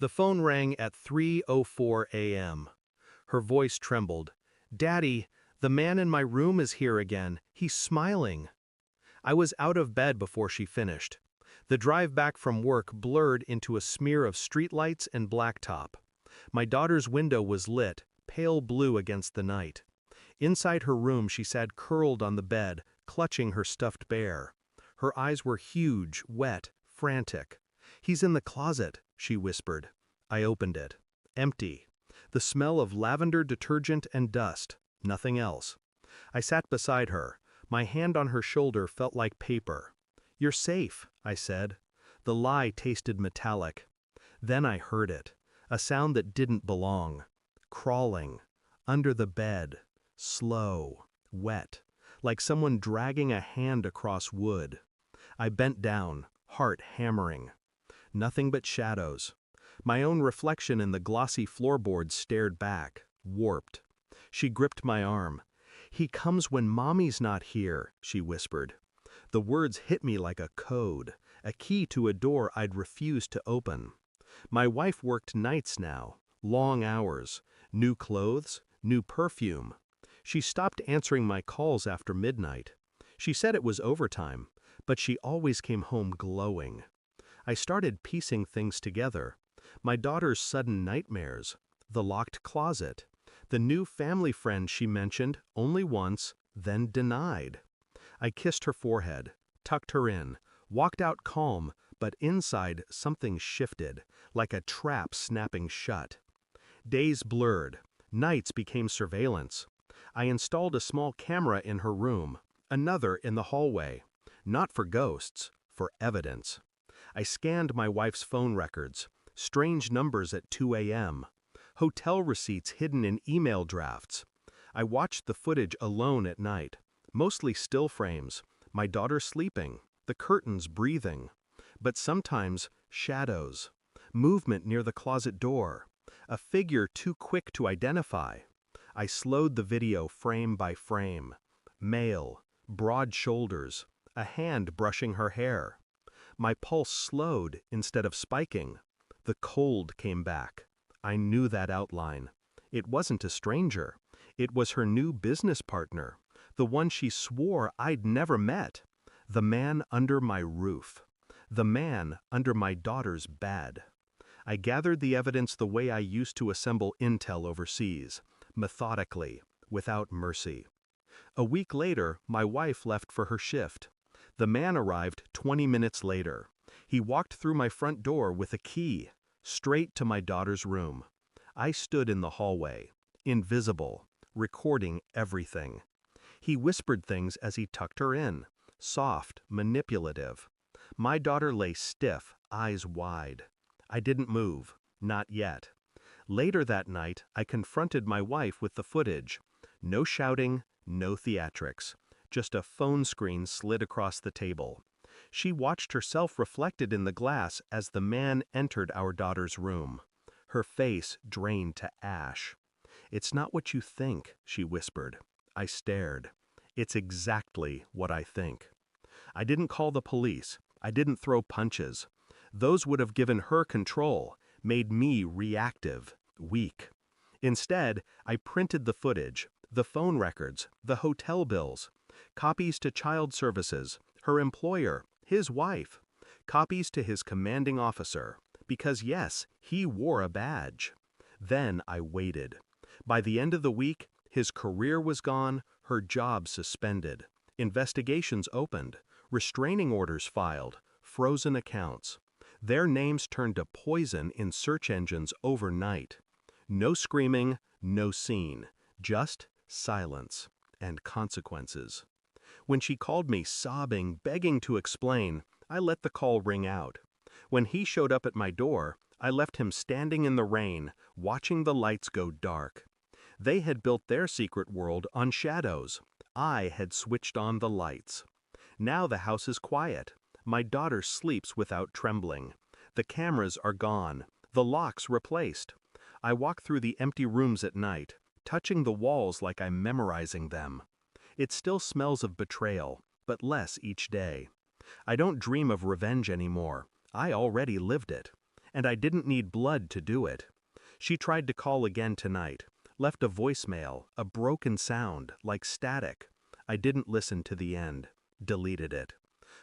The phone rang at 3:04 a.m. Her voice trembled. "Daddy, the man in my room is here again. He's smiling." I was out of bed before she finished. The drive back from work blurred into a smear of streetlights and blacktop. My daughter's window was lit, pale blue against the night. Inside her room she sat curled on the bed, clutching her stuffed bear. Her eyes were huge, wet, frantic. "He's in the closet," she whispered. I opened it. Empty. The smell of lavender detergent and dust. Nothing else. I sat beside her. My hand on her shoulder felt like paper. "You're safe," I said. The lie tasted metallic. Then I heard it. A sound that didn't belong. Crawling. Under the bed. Slow. Wet. Like someone dragging a hand across wood. I bent down, heart hammering. Nothing but shadows. My own reflection in the glossy floorboards stared back, warped. She gripped my arm. "He comes when Mommy's not here," she whispered. The words hit me like a code, a key to a door I'd refused to open. My wife worked nights now, long hours, new clothes, new perfume. She stopped answering my calls after midnight. She said it was overtime, but she always came home glowing. I started piecing things together. My daughter's sudden nightmares, the locked closet, the new family friend she mentioned only once, then denied. I kissed her forehead, tucked her in, walked out calm, but inside something shifted, like a trap snapping shut. Days blurred, nights became surveillance. I installed a small camera in her room, another in the hallway, not for ghosts, for evidence. I scanned my wife's phone records, strange numbers at 2 a.m., hotel receipts hidden in email drafts. I watched the footage alone at night, mostly still frames, my daughter sleeping, the curtains breathing, but sometimes shadows, movement near the closet door, a figure too quick to identify. I slowed the video frame by frame. Male, broad shoulders, a hand brushing her hair. My pulse slowed instead of spiking. The cold came back. I knew that outline. It wasn't a stranger. It was her new business partner, the one she swore I'd never met. The man under my roof. The man under my daughter's bed. I gathered the evidence the way I used to assemble intel overseas, methodically, without mercy. A week later, my wife left for her shift. The man arrived 20 minutes later. He walked through my front door with a key, straight to my daughter's room. I stood in the hallway, invisible, recording everything. He whispered things as he tucked her in, soft, manipulative. My daughter lay stiff, eyes wide. I didn't move, not yet. Later that night, I confronted my wife with the footage. No shouting, no theatrics. Just a phone screen slid across the table. She watched herself reflected in the glass as the man entered our daughter's room. Her face drained to ash. "It's not what you think," she whispered. I stared. "It's exactly what I think." I didn't call the police. I didn't throw punches. Those would have given her control, made me reactive, weak. Instead, I printed the footage, the phone records, the hotel bills, copies to child services, her employer, his wife, copies to his commanding officer, because yes, he wore a badge. Then I waited. By the end of the week, his career was gone, her job suspended, investigations opened, restraining orders filed, frozen accounts. Their names turned to poison in search engines overnight. No screaming, no scene, just silence and consequences. When she called me sobbing, begging to explain, I let the call ring out. When he showed up at my door, I left him standing in the rain, watching the lights go dark. They had built their secret world on shadows. I had switched on the lights. Now the house is quiet. My daughter sleeps without trembling. The cameras are gone, the locks replaced. I walk through the empty rooms at night, touching the walls like I'm memorizing them. It still smells of betrayal, but less each day. I don't dream of revenge anymore. I already lived it. And I didn't need blood to do it. She tried to call again tonight, left a voicemail, a broken sound, like static. I didn't listen to the end, deleted it.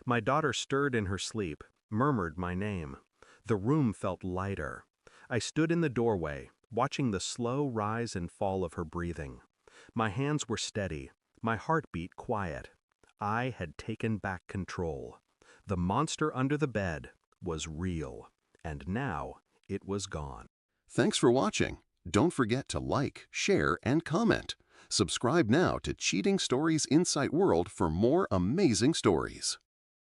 My daughter stirred in her sleep, murmured my name. The room felt lighter. I stood in the doorway, watching the slow rise and fall of her breathing. My hands were steady, my heartbeat quiet. I had taken back control. The monster under the bed was real, and now it was gone. Thanks for watching. Don't forget to like, share, and comment. Subscribe now to Cheating Stories Insight World for more amazing stories.